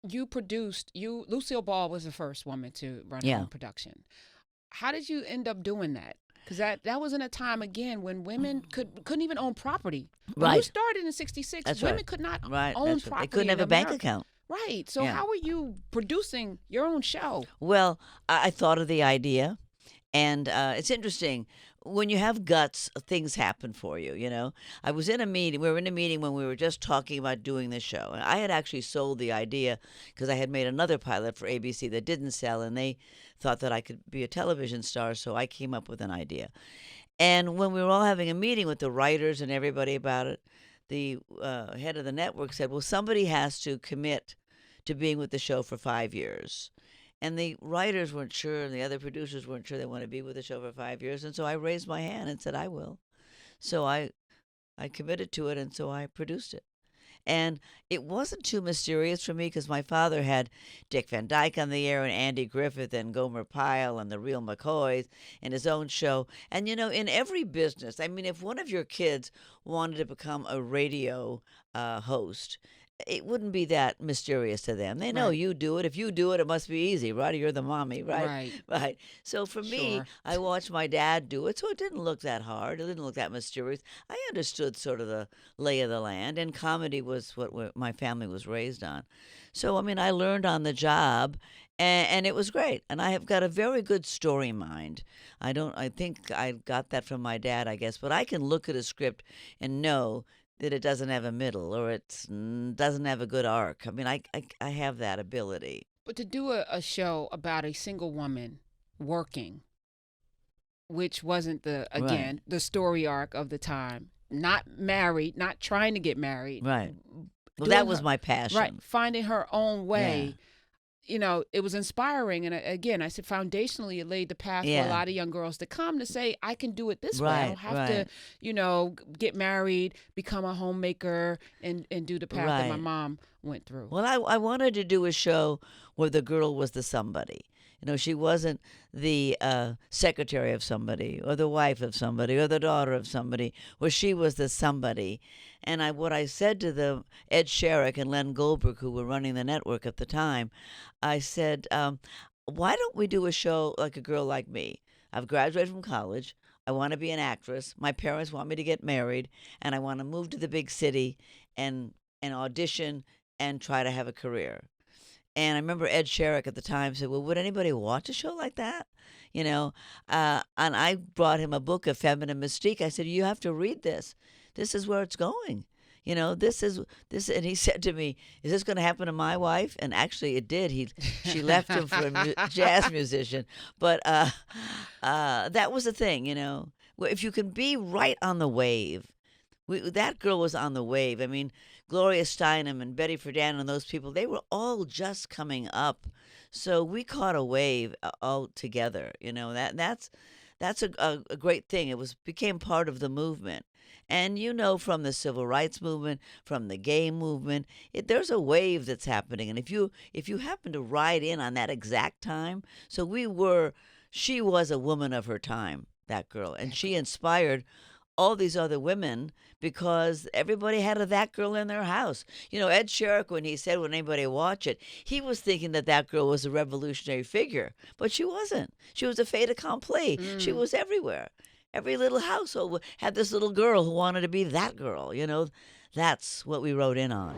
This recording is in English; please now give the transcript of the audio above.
Lucille Ball was the first woman to run her Yeah, own production. How did you end up doing that? Because that was in a time again when women couldn't even own property. When you right. started in '66, That's right. women could not Right. own That's right. They couldn't property have in a bank America. account. Right. So Yeah. how were you producing your own show? Well, I thought of the idea, and it's interesting. When you have guts, things happen for you, you know. I was in a meeting. We were in a meeting when we were just talking about doing this show. And I had actually sold the idea because I had made another pilot for ABC that didn't sell, and they thought that I could be a television star, so I came up with an idea. And when we were all having a meeting with the writers and everybody about it, the head of the network said, well, somebody has to commit to being with the show for 5 years. And the writers weren't sure, and the other producers weren't sure they want to be with the show for 5 years. And so I raised my hand and said, I will. So I committed to it, and so I produced it. And it wasn't too mysterious for me because my father had Dick Van Dyke on the air and Andy Griffith and Gomer Pyle and the Real McCoys and his own show. And, you know, in every business, I mean, if one of your kids wanted to become a radio host, it wouldn't be that mysterious to them. They know Right. you do it. If you do it, it must be easy, right? You're the mommy, right? Right. Right. So for me, Sure. I watched my dad do it, so it didn't look that hard. It didn't look that mysterious. I understood sort of the lay of the land, and comedy was what my family was raised on. So, I mean, I learned on the job, and it was great. And I have got a very good story mind. I think I got that from my dad, I guess, but I can look at a script and know that it doesn't have a middle or it doesn't have a good arc. I mean, I have that ability. But to do a show about a single woman working, which wasn't Right, the story arc of the time, not married, not trying to get married, right. Well, that doing was her my right, passion. finding her own Yeah, way. It was inspiring. And again, I said foundationally, it laid the path for a yeah. lot of young girls to come to say, I can do it this way. I Right, don't have to, right, get married, become a homemaker, and do the path that my right. mom went through. Well, I wanted to do a show where the girl was the somebody. You know, she wasn't the secretary of somebody or the wife of somebody or the daughter of somebody, where she was the somebody. And what I said to the Ed Sherrick and Len Goldberg, who were running the network at the time, I said, why don't we do a show like A Girl Like Me? I've graduated from college. I want to be an actress. My parents want me to get married, and I want to move to the big city and audition and try to have a career. And I remember Ed Sherrick at the time said, well, would anybody watch a show like that? You know, and I brought him a book of Feminine Mystique. I said, you have to read this. This is where it's going. You know, this is this. And he said to me, is this going to happen to my wife? And actually it did. She left him for a jazz musician. But that was the thing, you know. If you can be right on the wave, that girl was on the wave. I mean, Gloria Steinem and Betty Friedan and those people, they were all just coming up. So we caught a wave all together. You know, that's a great thing. It became part of the movement. And you know, from the civil rights movement, from the gay movement, there's a wave that's happening. And if you happen to ride in on that exact time, so she was a woman of her time, that girl, and she inspired all these other women because everybody had a that girl in their house. You know, Ed Sherrick, when he said, would anybody watch it, he was thinking that girl was a revolutionary figure, but she wasn't. She was a fait accompli. She Mm. was everywhere. Every little household had this little girl who wanted to be that girl. You know, that's what we wrote in on.